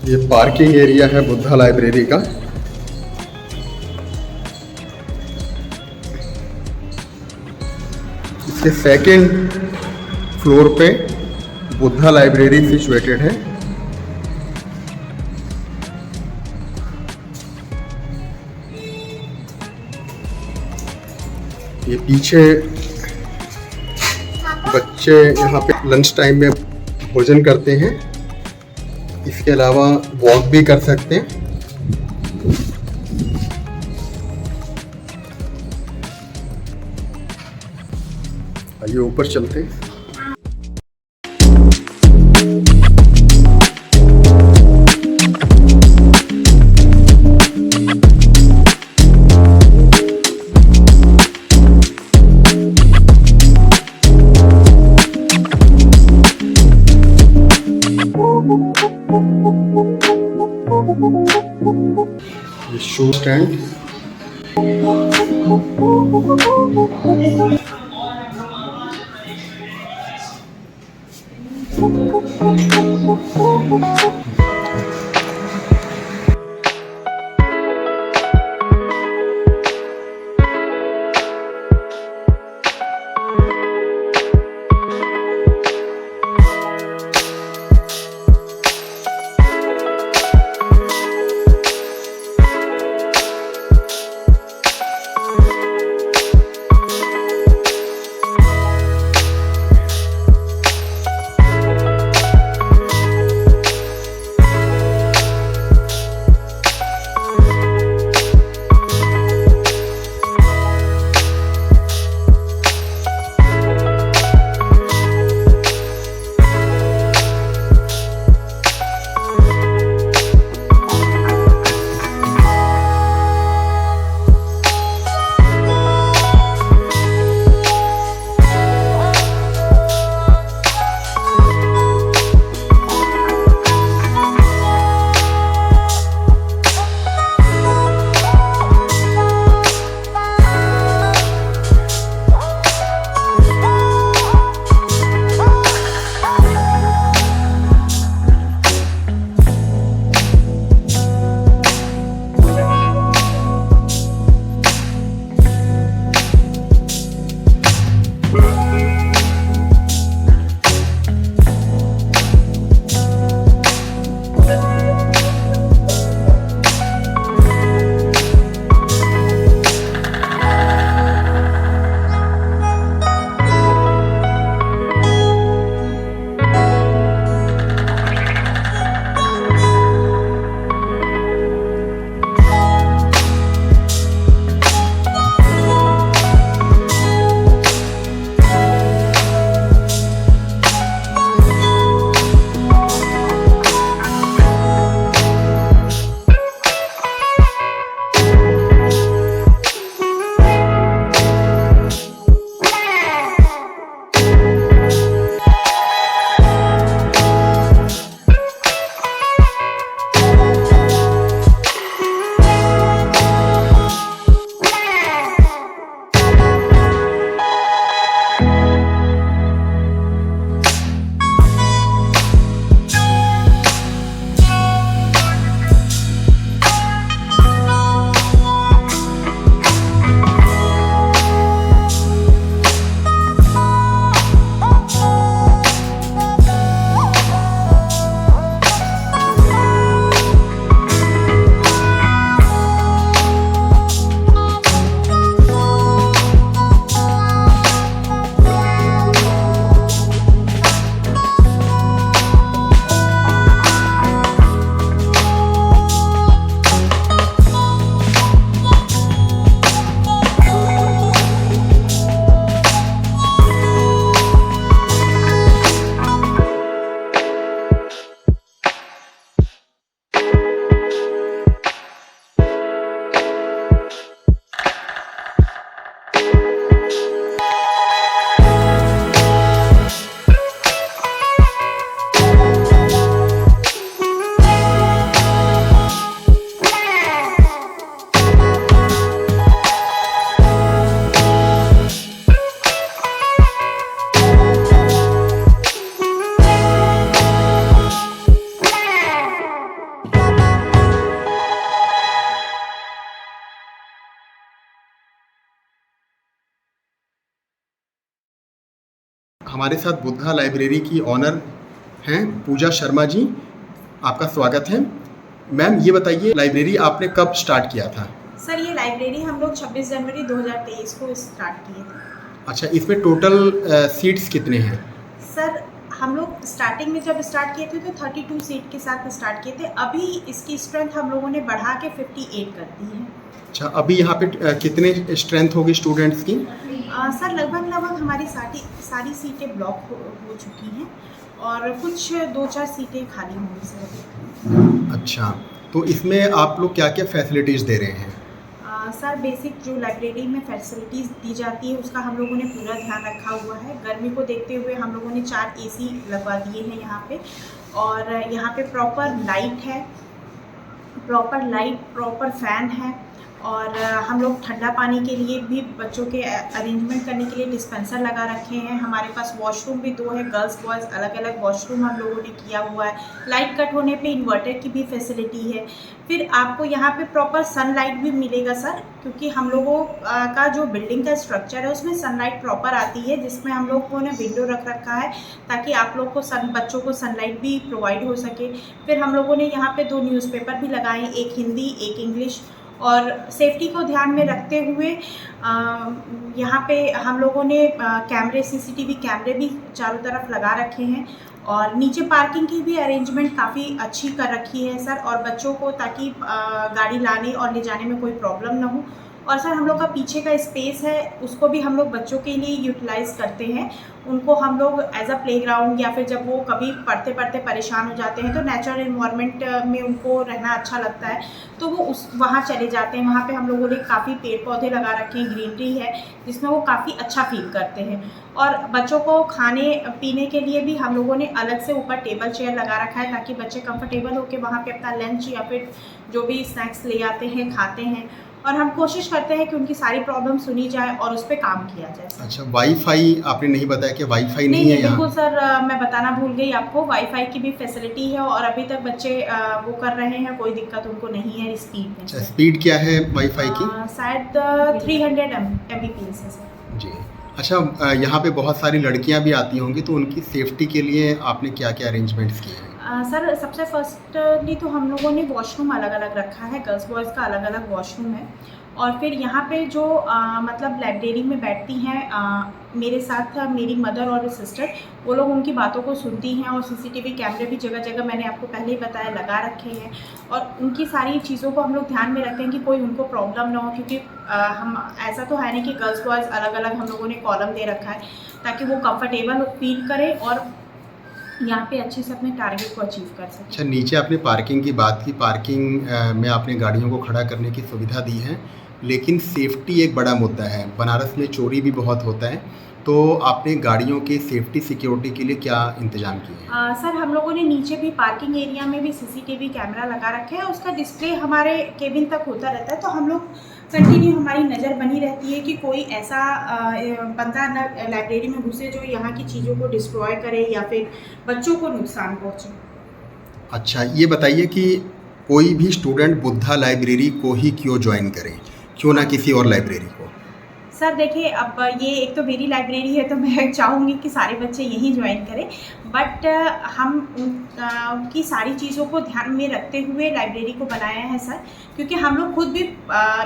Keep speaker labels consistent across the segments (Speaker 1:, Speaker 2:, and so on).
Speaker 1: ये parking area है Buddha library का। इसके सेकेंड फ्लोर पे बुद्धा लाइब्रेरी सिचुएटेड है। ये पीछे बच्चे यहाँ पे लंच टाइम में भोजन करते हैं। इसके अलावा वॉक भी कर सकते हैं। आइए ऊपर चलते हैं। ये शू स्टैंड, हमारे साथ बुद्धा लाइब्रेरी की ऑनर हैं पूजा शर्मा जी, आपका स्वागत है। मैम ये बताइए, लाइब्रेरी आपने कब स्टार्ट किया था?
Speaker 2: सर ये लाइब्रेरी हम लोग 26 जनवरी 2023 को स्टार्ट किए थे।
Speaker 1: अच्छा, इसमें टोटल सीट्स कितने हैं?
Speaker 2: सर हम लोग स्टार्टिंग में जब स्टार्ट किए थे तो 32 सीट के साथ स्टार्ट किए थे। अभी इसकी स्ट्रेंथ हम लोगों ने बढ़ा के 58 कर दी है।
Speaker 1: अच्छा, अभी यहाँ पे कितने स्ट्रेंथ होगी स्टूडेंट्स की?
Speaker 2: सर लगभग हमारी सारी सीटें ब्लॉक हो चुकी हैं और कुछ 2-4 सीटें खाली होंगी सर।
Speaker 1: अच्छा, तो इसमें आप लोग क्या क्या फैसिलिटीज़ दे रहे हैं?
Speaker 2: सर बेसिक जो लाइब्रेरी में फैसिलिटीज़ दी जाती है उसका हम लोगों ने पूरा ध्यान रखा हुआ है। गर्मी को देखते हुए हम लोगों ने 4 एसी लगवा दिए हैं यहाँ पे, और यहाँ पे प्रॉपर लाइट प्रॉपर फ़ैन है, और हम लोग ठंडा पानी के लिए भी बच्चों के अरेंजमेंट करने के लिए डिस्पेंसर लगा रखे हैं। हमारे पास वॉशरूम भी 2 है, गर्ल्स बॉयज़ अलग अलग वॉशरूम हम लोगों ने किया हुआ है। लाइट कट होने पे इन्वर्टर की भी फैसिलिटी है। फिर आपको यहाँ पे प्रॉपर सनलाइट भी मिलेगा सर, क्योंकि हम लोगों का जो बिल्डिंग का स्ट्रक्चर है उसमें सनलाइट प्रॉपर आती है, जिसमें हम लोगों ने विंडो रख रखा है ताकि आप लोग को बच्चों को सनलाइट भी प्रोवाइड हो सके। फिर हम लोगों ने यहाँ पे 2 न्यूज़पेपर भी लगाए, एक हिंदी एक इंग्लिश, और सेफ्टी को ध्यान में रखते हुए यहाँ पे हम लोगों ने कैमरे सीसीटीवी कैमरे भी चारों तरफ लगा रखे हैं, और नीचे पार्किंग की भी अरेंजमेंट काफ़ी अच्छी कर रखी है सर, और बच्चों को ताकि गाड़ी लाने और ले जाने में कोई प्रॉब्लम ना हो। और सर हम लोग का पीछे का स्पेस है उसको भी हम लोग बच्चों के लिए यूटिलाइज़ करते हैं। उनको हम लोग एज अ प्लेग्राउंड, या फिर जब वो कभी पढ़ते पढ़ते परेशान हो जाते हैं तो नेचुरल इन्वायरमेंट में उनको रहना अच्छा लगता है, तो वो वहाँ चले जाते हैं। वहाँ पे हम लोगों ने काफ़ी पेड़ पौधे लगा रखे हैं, ग्रीनरी है जिसमें वो काफ़ी अच्छा फील करते हैं। और बच्चों को खाने पीने के लिए भी हम लोगों ने अलग से ऊपर टेबल चेयर लगा रखा है ताकि बच्चे कंफर्टेबल होकर वहाँ पे अपना लंच या फिर जो भी स्नैक्स ले आते हैं खाते हैं, और हम कोशिश करते हैं कि उनकी सारी प्रॉब्लम सुनी जाए और उस पर काम किया जाए।
Speaker 1: अच्छा, वाईफाई आपने नहीं बताया कि वाईफाई नहीं है यहाँ?
Speaker 2: बिल्कुल सर, मैं बताना भूल गई आपको, वाईफाई की भी फैसिलिटी है और अभी तक बच्चे वो कर रहे हैं, कोई दिक्कत उनको नहीं है स्पीड में।
Speaker 1: अच्छा, स्पीड क्या है वाईफाई की?
Speaker 2: शायद 300 Mbps है सर।
Speaker 1: जी। अच्छा, यहाँ पे बहुत सारी लड़कियाँ भी आती होंगी, तो उनकी सेफ्टी के लिए आपने क्या क्या अरेंजमेंट्स किए हैं?
Speaker 2: सर सबसे फर्स्टली तो हम लोगों ने वॉशरूम अलग अलग रखा है, गर्ल्स बॉयज़ का अलग अलग वॉशरूम है। और फिर यहाँ पे जो मतलब लाइब्रेरी में बैठती हैं मेरे साथ मेरी मदर और सिस्टर, वो लोग उनकी बातों को सुनती हैं, और सीसीटीवी कैमरे भी जगह जगह मैंने आपको पहले ही बताया लगा रखे हैं, और उनकी सारी चीज़ों को हम लोग ध्यान में रखते हैं कि कोई उनको प्रॉब्लम ना हो, क्योंकि हम ऐसा तो है नहीं कि गर्ल्स बॉयज़ अलग अलग हम लोगों ने कॉलम दे रखा है ताकि वो कंफर्टेबल फील करें और यहाँ पे अच्छे से अपने टारगेट को अचीव कर सकें।
Speaker 1: अच्छा, नीचे आपने पार्किंग की बात की, पार्किंग में आपने गाड़ियों को खड़ा करने की सुविधा दी है, लेकिन सेफ्टी एक बड़ा मुद्दा है। बनारस में चोरी भी बहुत होता है, तो आपने गाड़ियों के सेफ्टी सिक्योरिटी के लिए क्या इंतजाम किए हैं?
Speaker 2: सर हम लोगों ने नीचे भी पार्किंग एरिया में भी सीसीटीवी कैमरा लगा रखे है, उसका डिस्प्ले हमारे केबिन तक होता रहता है, तो हम लोग कंटिन्यू हमारी नज़र बनी रहती है कि कोई ऐसा बंदा न लाइब्रेरी में घुसे जो यहाँ की चीज़ों को डिस्ट्रॉय करे या फिर बच्चों को नुकसान पहुँचे।
Speaker 1: अच्छा, ये बताइए कि कोई भी स्टूडेंट बुद्धा लाइब्रेरी को ही क्यों ज्वाइन करे, क्यों ना किसी और लाइब्रेरी को?
Speaker 2: सर देखिए, अब ये एक तो मेरी लाइब्रेरी है तो मैं चाहूँगी कि सारे बच्चे यहीं ज्वाइन करें, बट हम की सारी चीज़ों को ध्यान में रखते हुए लाइब्रेरी को बनाया है सर, क्योंकि हम लोग खुद भी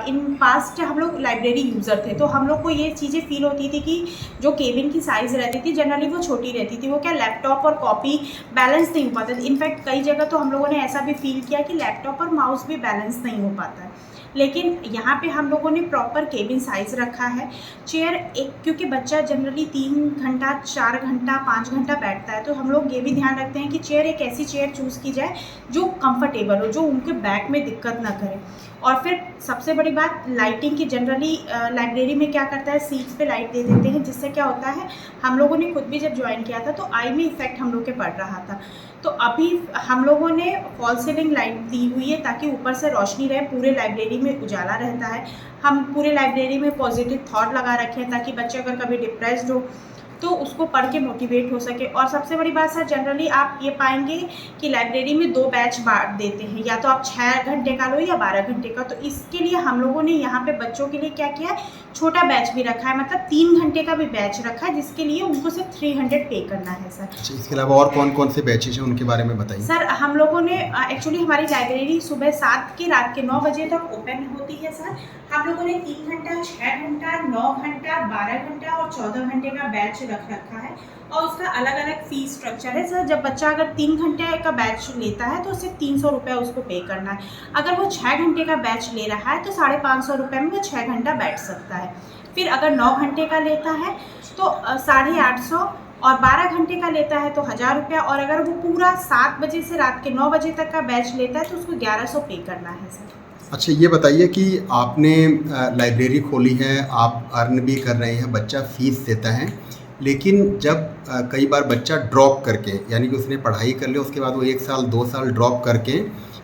Speaker 2: इन पास्ट हम लोग लाइब्रेरी यूज़र थे, तो हम लोग को ये चीज़ें फील होती थी कि जो केबिन की साइज़ रहती थी जनरली वो छोटी रहती थी, वो क्या लैपटॉप और कॉपी बैलेंस नहीं हो पाता था। इनफैक्ट कई जगह तो हम लोगों ने ऐसा भी फील किया कि लैपटॉप और माउस भी बैलेंस नहीं हो पाता है, लेकिन यहाँ पे हम लोगों ने प्रॉपर केबिन साइज़ रखा है। चेयर एक, क्योंकि बच्चा जनरली 3 घंटा 4 घंटा 5 घंटा बैठता है, तो हम लोग ये भी ध्यान रखते हैं कि चेयर एक ऐसी चेयर चूज़ की जाए जो कंफर्टेबल हो, जो उनके बैक में दिक्कत ना करे। और फिर सबसे बड़ी बात लाइटिंग की, जनरली लाइब्रेरी में क्या करता है सीट्स पे लाइट दे देते हैं, जिससे क्या होता है, हम लोगों ने खुद भी जब ज्वाइन किया था तो आई में इफेक्ट हम लोग के पड़ रहा था, तो अभी हम लोगों ने फॉल सीलिंग लाइट दी हुई है ताकि ऊपर से रोशनी रहे, पूरे लाइब्रेरी में उजाला रहता है। हम पूरे लाइब्रेरी में पॉजिटिव थॉट लगा रखे हैं ताकि बच्चे अगर कभी डिप्रेस्ड हो तो उसको पढ़ के मोटिवेट हो सके। और सबसे बड़ी बात सर, जनरली आप ये पाएंगे कि लाइब्रेरी में 2 बैच बांट देते हैं, या तो आप 6 घंटे का लो या 12 घंटे का। तो इसके लिए हम लोगों ने यहाँ पे बच्चों के लिए क्या किया है, छोटा बैच भी रखा है, मतलब 3 घंटे का भी बैच रखा है, जिसके लिए उनको सिर्फ 300 पे करना है सर।
Speaker 1: अच्छा, इसके अलावा और कौन कौन से बैचेज हैं उनके बारे में बताइए।
Speaker 2: सर हम लोगों ने एक्चुअली हमारी लाइब्रेरी सुबह 7 की रात के 9 बजे तक ओपन होती है सर। हम लोगों ने 3 घंटा, 6 घंटा, 9 घंटा, 12 घंटा और 14 घंटे का बैच रख रखा है, और उसका अलग अलग फीस स्ट्रक्चर है सर। जब बच्चा अगर 3 घंटे का बैच लेता है तो उससे 300 रुपये उसको पे करना है। अगर वो 6 घंटे का बैच ले रहा है तो 550 रुपये में वो 6 घंटा बैठ सकता है। फिर अगर 9 घंटे का लेता है तो 850, और 12 घंटे का लेता है तो 1000 रुपया, और अगर वो पूरा 7 बजे से रात के 9 बजे तक का बैच लेता है तो उसको 1100 पे करना है सर।
Speaker 1: अच्छा, ये बताइए कि आपने लाइब्रेरी खोली है, आप अर्न भी कर रहे हैं, बच्चा फ़ीस देता है, लेकिन जब कई बार बच्चा ड्रॉप करके, यानी कि उसने पढ़ाई कर ली, उसके बाद वो 1 साल 2 साल ड्रॉप करके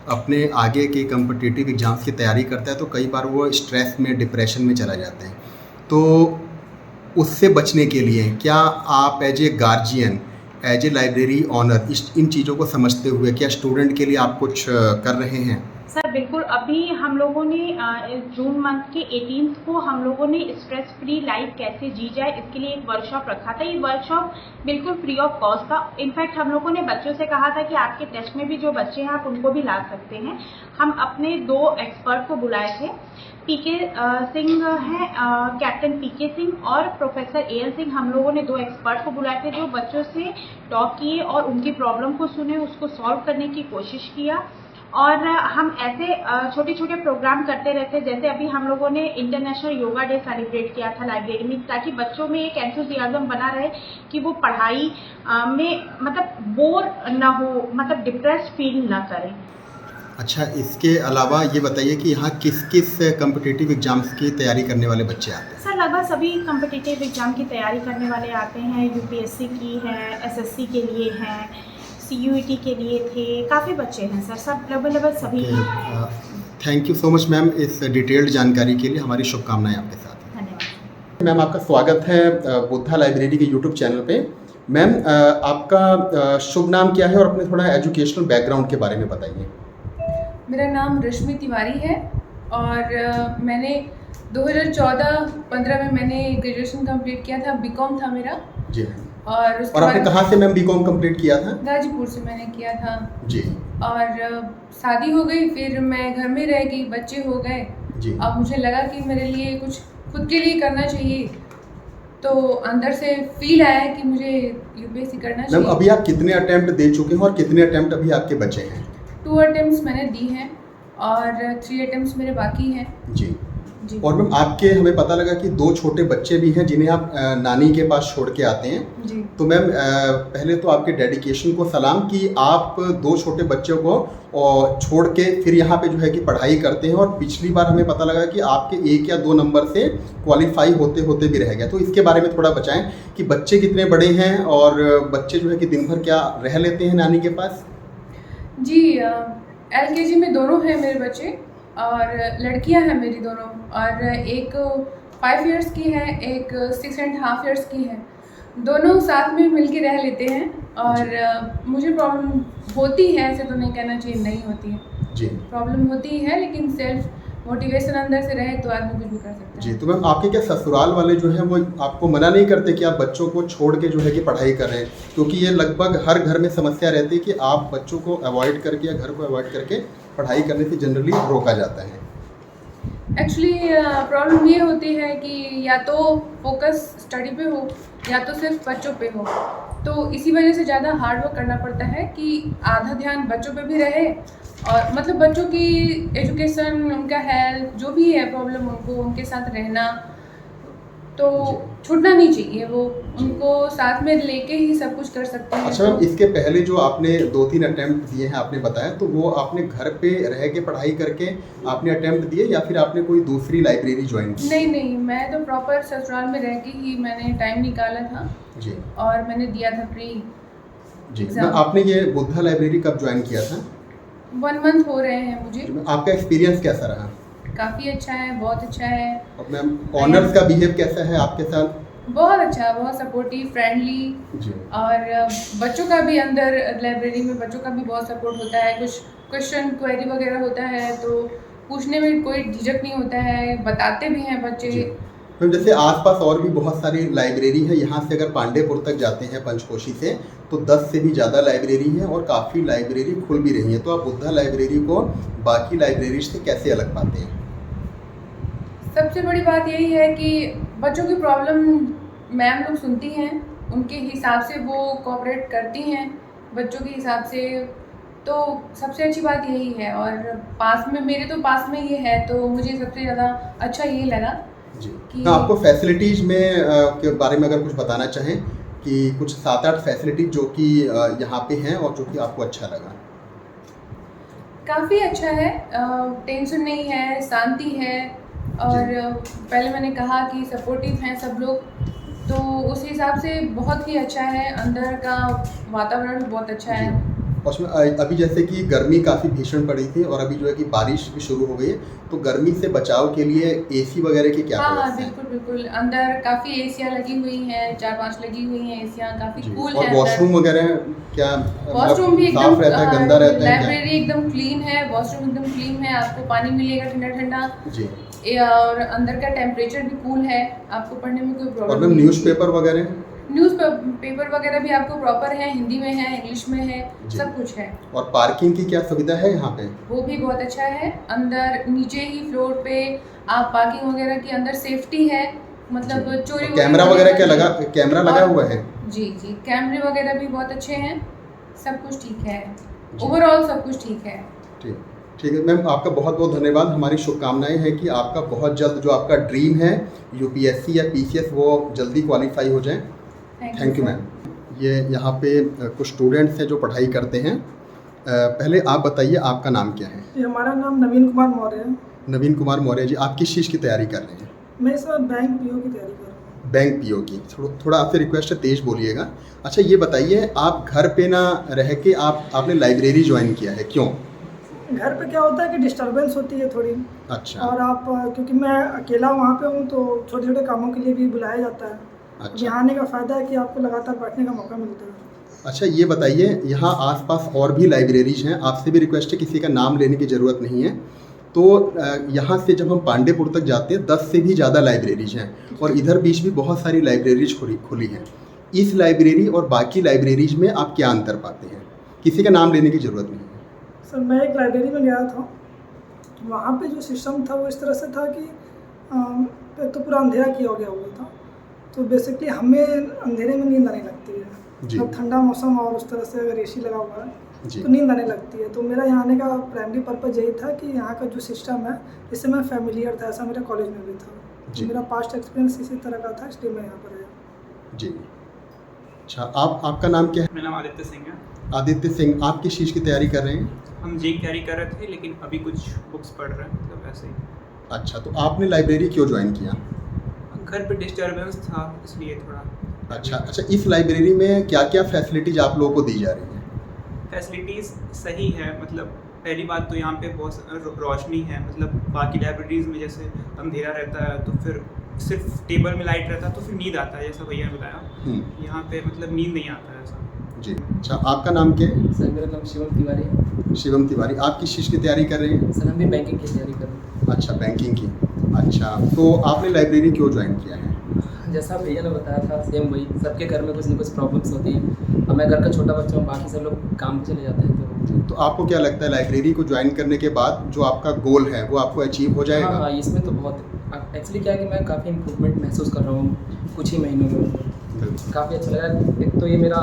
Speaker 1: अपने आगे के कम्पिटिटिव एग्ज़ाम्स की तैयारी करता है, तो कई बार वो स्ट्रेस में, डिप्रेशन में चला जाता है। तो उससे बचने के लिए क्या आप as a guardian, as a library owner इन चीज़ों को समझते हुए क्या स्टूडेंट के लिए आप कुछ कर रहे हैं?
Speaker 2: सर बिल्कुल, अभी हम लोगों ने जून मंथ के 18 को हम लोगों ने स्ट्रेस फ्री लाइफ कैसे जी जाए इसके लिए एक वर्कशॉप रखा था। ये वर्कशॉप बिल्कुल फ्री ऑफ कॉस्ट था। इनफैक्ट हम लोगों ने बच्चों से कहा था कि आपके टेस्ट में भी जो बच्चे हैं आप उनको भी ला सकते हैं। हम अपने 2 एक्सपर्ट को बुलाए थे, पीके सिंह हैं, कैप्टन पीके सिंह और प्रोफेसर एएल सिंह। हम लोगों ने 2 एक्सपर्ट को बुलाए थे जो बच्चों से टॉक किए और उनकी प्रॉब्लम को सुने, उसको सॉल्व करने की कोशिश किया। और हम ऐसे छोटे छोटे प्रोग्राम करते रहते हैं, जैसे अभी हम लोगों ने इंटरनेशनल योगा डे सेलिब्रेट किया था लाइब्रेरी में, ताकि बच्चों में एक एंथुसियाज्म बना रहे कि वो पढ़ाई में मतलब बोर ना हो, मतलब डिप्रेस फील ना करें।
Speaker 1: अच्छा, इसके अलावा ये बताइए कि यहाँ किस किस कम्पिटिटिव एग्ज़ाम्स की तैयारी करने वाले बच्चे आते हैं?
Speaker 2: सर लगभग सभी कम्पिटिटिव एग्जाम की तैयारी करने वाले आते हैं। यूपीएससी की है, एसएससी के लिए हैं, सीयूईटी के लिए थे, काफ़ी बच्चे हैं सर, सब लगभग सभी।
Speaker 1: Thank you so much ma'am, इस डिटेल्ड जानकारी के लिए हमारी शुभकामनाएं आपके साथ।
Speaker 2: धन्यवाद
Speaker 1: मैम, आपका स्वागत है बुद्धा लाइब्रेरी के यूट्यूब चैनल पे। मैम, आपका शुभ नाम क्या है और अपने थोड़ा एजुकेशनल बैकग्राउंड के बारे में बताइए।
Speaker 3: मेरा नाम रश्मि तिवारी है और मैंने 2014-15 में मैंने ग्रेजुएशन कंप्लीट किया था, बीकॉम था मेरा।
Speaker 1: जी।
Speaker 3: और उसके
Speaker 1: और आपने
Speaker 3: बाद
Speaker 1: कहाँ से मैम बीकॉम कंप्लीट किया था?
Speaker 3: गाजीपुर से मैंने किया था।
Speaker 1: जी।
Speaker 3: और शादी हो गई, फिर मैं घर में रह गई, बच्चे हो गए।
Speaker 1: जी।
Speaker 3: अब मुझे लगा कि मेरे लिए कुछ खुद के लिए करना चाहिए, तो अंदर से फील आया कि मुझे यूपीएससी करना चाहिए।
Speaker 1: मैम, अभी आप कितने अटेम्प्ट दे चुके हैं और कितने अटेम्प्ट अभी आपके बचे हैं?
Speaker 3: 2 अटेम्प्ट्स मैंने दी हैं और 3 अटेम्प्ट्स मेरे बाकी हैं।
Speaker 1: जी।
Speaker 3: जी।
Speaker 1: और मैम, आपके हमें पता लगा कि 2 छोटे बच्चे भी हैं जिन्हें आप नानी के पास छोड़ के आते हैं।
Speaker 3: जी।
Speaker 1: तो मैम, पहले तो आपके डेडिकेशन को सलाम कि आप 2 छोटे बच्चों को छोड़ के फिर यहाँ पे जो है कि पढ़ाई करते हैं, और पिछली बार हमें पता लगा कि आपके 1 या 2 नंबर से क्वालिफाई होते होते भी रह गया। तो इसके बारे में थोड़ा बताएं कि बच्चे कितने बड़े हैं और बच्चे जो है कि दिन भर क्या रह लेते हैं नानी के पास?
Speaker 3: जी, एलकेजी में दोनों हैं मेरे बच्चे, और लड़कियां हैं मेरी दोनों, और एक 5 इयर्स की है, एक 6.5 इयर्स की है। दोनों साथ में मिलके रह लेते हैं, और मुझे प्रॉब्लम होती है, ऐसे तो नहीं कहना चाहिए नहीं होती है,
Speaker 1: जी।
Speaker 3: प्रॉब्लम होती है, लेकिन सेल्फ मोटिवेशन अंदर से रहे तो आदमी कुछ भी कर सकता है।
Speaker 1: जी। तो मैम, आपके क्या ससुराल वाले जो हैं वो आपको मना नहीं करते कि आप बच्चों को छोड़ के जो है कि पढ़ाई कर रहे हैं? क्योंकि ये लगभग हर घर में समस्या रहती है कि आप बच्चों को अवॉइड करके या घर को अवॉइड करके पढ़ाई करने से जनरली रोका जाता है।
Speaker 3: एक्चुअली प्रॉब्लम ये होती है कि या तो फोकस स्टडी पे हो या तो सिर्फ बच्चों पे हो, तो इसी वजह से ज़्यादा हार्ड वर्क करना पड़ता है कि आधा ध्यान बच्चों पे भी रहे, और मतलब बच्चों की एजुकेशन, उनका हेल्थ, जो भी है प्रॉब्लम, उनको उनके साथ रहना तो छूटना नहीं चाहिए, वो उनको साथ में लेके ही सब कुछ कर सकते हैं।
Speaker 1: अच्छा मैम, इसके पहले जो आपने 2-3 अटेम्प्ट दिए हैं आपने बताया, तो वो आपने घर पे रह के पढ़ाई करके आपने अटेम्प्ट दिए या फिर आपने कोई दूसरी लाइब्रेरी ज्वाइन की?
Speaker 3: नहीं, मैं तो प्रॉपर ससुराल में रह के ही मैंने टाइम निकाला था।
Speaker 1: जी।
Speaker 3: और मैंने दिया था प्री
Speaker 1: जी।
Speaker 3: एग्जाम।
Speaker 1: मैम, आपने ये बुद्धा लाइब्रेरी कब ज्वाइन किया था?
Speaker 3: 1 मंथ हो रहे हैं मुझे।
Speaker 1: आपका एक्सपीरियंस कैसा रहा?
Speaker 3: काफ़ी अच्छा है, बहुत अच्छा है।
Speaker 1: और मैम, ऑनर्स का बिहेव कैसा है आपके साथ?
Speaker 3: बहुत अच्छा, बहुत सपोर्टिव, फ्रेंडली।
Speaker 1: जी।
Speaker 3: और बच्चों का भी अंदर लाइब्रेरी में बच्चों का भी बहुत सपोर्ट होता है। कुछ क्वेश्चन क्वेरी वगैरह होता है तो पूछने में कोई झिझक नहीं होता है, बताते भी हैं बच्चे।
Speaker 1: जी। मैम जैसे आसपास और भी बहुत सारी लाइब्रेरी है, यहाँ से अगर पांडेपुर तक जाते हैं पंचकोशी से तो 10 से भी ज़्यादा लाइब्रेरी हैं और काफ़ी लाइब्रेरी खुल भी रही हैं, तो आप बुद्धा लाइब्रेरी को बाकी लाइब्रेरी से कैसे अलग पाते हैं?
Speaker 3: सबसे बड़ी बात यही है कि बच्चों की प्रॉब्लम मैम लोग सुनती हैं, उनके हिसाब से वो कोऑपरेट करती हैं बच्चों के हिसाब से, तो सबसे अच्छी बात यही है। और पास में, मेरे तो पास में ये है तो मुझे सबसे ज़्यादा अच्छा ये लगा
Speaker 1: जी।
Speaker 3: कि
Speaker 1: हाँ, आपको फैसिलिटीज़ में के बारे में अगर कुछ बताना चाहें कि कुछ 7-8 फैसिलिटीज़ जो कि यहाँ पे हैं और जो कि आपको अच्छा लगा?
Speaker 3: काफ़ी अच्छा है, टेंशन नहीं है, शांति है। और पहले मैंने कहा कि सपोर्टिव हैं सब लोग, तो उस हिसाब से बहुत ही अच्छा है। अंदर का वातावरण भी बहुत अच्छा है।
Speaker 1: और उसमें अभी जैसे कि गर्मी काफ़ी भीषण पड़ी थी और अभी जो है कि बारिश भी शुरू हो गई है, तो गर्मी से बचाव के लिए एसी वगैरह की क्या
Speaker 3: हाँ,
Speaker 1: व्यवस्था है?
Speaker 3: बिल्कुल, बिल्कुल। अंदर काफ़ी एसियाँ लगी हुई हैं, 4-5 लगी हुई हैं एसियाँ, काफ़ी
Speaker 1: जी।
Speaker 3: कूल
Speaker 1: और
Speaker 3: है अंदर।
Speaker 1: वॉशरूम वगैरह क्या
Speaker 3: वॉशरूम भी एकदम
Speaker 1: साफ रहता है, गंदा रहता है क्या?
Speaker 3: लाइब्रेरी एकदम क्लीन है, वॉशरूम एकदम क्लीन है, आपको पानी मिलेगा ठंडा-ठंडा।
Speaker 1: जी।
Speaker 3: और अंदर का टेम्परेचर भी कूल है, आपको पढ़ने में कोई
Speaker 1: और
Speaker 3: प्रॉब्लम
Speaker 1: मैम
Speaker 3: नहीं
Speaker 1: न्यूज़पेपर वगैरह?
Speaker 3: पेपर वगैरह भी आपको प्रॉपर है, हिंदी में है, इंग्लिश में है,
Speaker 1: जी।
Speaker 3: सब कुछ है।
Speaker 1: और पार्किंग की क्या सुविधा है यहाँ पे?
Speaker 3: वो भी बहुत अच्छा है। अंदर नीचे ही फ्लोर पे आप पार्किंग वगैरह की अंदर सेफ्टी है, मतलब
Speaker 1: जी।
Speaker 3: चोरी
Speaker 1: और कैमरा वगैरह क्या लगा, कैमरा लगा
Speaker 3: और-
Speaker 1: हुआ है?
Speaker 3: जी, जी। कैमरे वगैरह भी बहुत अच्छे हैं, सब कुछ ठीक है।
Speaker 1: जी।
Speaker 3: ओवरऑल सब कुछ ठीक है।
Speaker 1: ठीक ठीक है मैम, आपका बहुत बहुत धन्यवाद। हमारी शुभकामनाएं हैं कि आपका बहुत जल्द जो आपका ड्रीम है यूपीएससी या पीसीएस वो जल्दी क्वालिफाई हो जाए। Thank you
Speaker 3: sir.
Speaker 1: मैम। ये यहाँ पे कुछ स्टूडेंट्स हैं जो पढ़ाई करते हैं। पहले आप बताइए आपका नाम क्या है?
Speaker 4: जी, हमारा नाम नवीन कुमार मौर्य है।
Speaker 1: नवीन कुमार मौर्य जी, आप किस चीज़ की तैयारी कर रहे हैं?
Speaker 4: मैं इस समय बैंक पीओ की तैयारी कर रहा हूँ।
Speaker 1: बैंक पीओ की। थोड़ा आपसे रिक्वेस्ट है, तेज बोलिएगा। अच्छा ये बताइए, आप घर पे ना रह के आपने लाइब्रेरी ज्वाइन किया है, क्यों?
Speaker 4: घर पे क्या होता है कि डिस्टर्बेंस होती है थोड़ी,
Speaker 1: अच्छा।
Speaker 4: और आप क्योंकि मैं अकेला वहाँ पे हूँ तो छोटे छोटे कामों के लिए भी बुलाया जाता है।
Speaker 1: अच्छा।
Speaker 4: यहाँ आने का फ़ायदा है कि आपको लगातार बैठने का मौका मिलता है।
Speaker 1: अच्छा ये बताइए, यहाँ आसपास और भी लाइब्रेरीज हैं, आपसे भी रिक्वेस्ट है किसी का नाम लेने की ज़रूरत नहीं है। तो यहाँ से जब हम पांडेपुर तक जाते हैं 10 से भी ज़्यादा लाइब्रेरीज हैं और इधर बीच भी बहुत सारी लाइब्रेरीज खुली हैं। इस लाइब्रेरी और बाकी लाइब्रेरीज में आप क्या अंतर पाते हैं? किसी का नाम लेने की ज़रूरत नहीं है।
Speaker 4: सर, मैं एक लाइब्रेरी में गया था, वहाँ पे जो सिस्टम था वो इस तरह से था कि एक तो पूरा अंधेरा किया गया हुआ था, तो बेसिकली हमें अंधेरे में नींद आने लगती है।
Speaker 1: जी।
Speaker 4: जब ठंडा मौसम और उस तरह से अगर एसी लगा हुआ है
Speaker 1: जी।
Speaker 4: तो नींद आने लगती है। तो मेरा यहाँ आने का प्राइमरी पर्पज़ यही था कि यहाँ का जो सिस्टम है इससे मैं फेमिलियर था, ऐसा मेरा कॉलेज में भी था।
Speaker 1: जी।
Speaker 4: मेरा पास्ट एक्सपीरियंस इसी तरह का था, इसलिए मैं यहाँ पर आया।
Speaker 1: जी। अच्छा, आपका नाम क्या है?
Speaker 5: मेरा नाम आदित्य सिंह है।
Speaker 1: आदित्य सिंह, आप किस चीज़ की तैयारी कर रहे हैं?
Speaker 5: हम जी की तैयारी कर रहे थे, लेकिन अभी कुछ बुक्स पढ़ रहे हैं, मतलब ऐसे ही।
Speaker 1: अच्छा, तो आपने लाइब्रेरी क्यों ज्वाइन किया?
Speaker 5: घर पे डिस्टर्बेंस था, इसलिए थोड़ा।
Speaker 1: अच्छा, इस लाइब्रेरी में क्या क्या फैसिलिटीज आप लोगों को दी जा रही हैं?
Speaker 5: फैसिलिटीज़ सही है, मतलब पहली बात तो यहाँ पे बहुत रोशनी है, मतलब बाकी लाइब्रेरीज़ में जैसे अंधेरा रहता है तो फिर सिर्फ टेबल में लाइट रहता है तो फिर नींद आता है, जैसा भैया ने बताया। यहाँ पे मतलब नींद नहीं आता है ऐसा।
Speaker 1: जी। अच्छा, आपका नाम क्या है?
Speaker 6: सर, मेरा नाम शिवम तिवारी है।
Speaker 1: शिवम तिवारी, आप किस चीज़ की तैयारी कर रहे हैं?
Speaker 6: सर, हम भी बैंकिंग की तैयारी कर रहे हैं।
Speaker 1: अच्छा, बैंकिंग की। अच्छा, तो आपने लाइब्रेरी क्यों ज्वाइन किया है?
Speaker 6: जैसा भैया ने बताया था सेम वही, सबके घर में कुछ ना कुछ प्रॉब्लम्स होती हैं। अब मैं घर का छोटा बच्चा हूँ, बाकी सब लोग काम पे चले जाते हैं।
Speaker 1: तो आपको क्या लगता है लाइब्रेरी को ज्वाइन करने के बाद जो आपका गोल है वो आपको अचीव हो जाएगा?
Speaker 6: हाँ, इसमें तो बहुत एक्चुअली क्या है कि मैं काफ़ी इम्प्रूवमेंट महसूस कर रहा हूँ कुछ ही महीनों में। काफ़ी अच्छा लगा। एक तो ये मेरा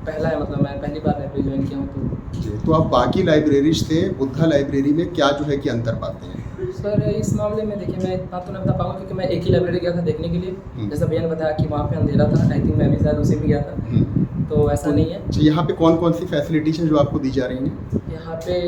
Speaker 6: पहला है, मतलब मैं पहली बार लाइब्रेरी ज्वाइन किया हूँ। तो
Speaker 1: जी, तो आप बाकी लाइब्रेरी से बुद्धा लाइब्रेरी में क्या जो है कि अंतर पाते हैं?
Speaker 6: सर, इस मामले में देखिए मैं इतना तो नहीं बता पाऊँगा क्योंकि मैं एक ही लाइब्रेरी गया था देखने के लिए। जैसा भैया ने बताया कि वहाँ पे अंधेरा था, आई थिंक मैं भी शायद उसी में गया था, तो ऐसा नहीं है।
Speaker 1: अच्छा, यहाँ पे कौन कौन सी फैसिलिटीज हैं जो आपको दी जा रही हैं?
Speaker 6: यहाँ पे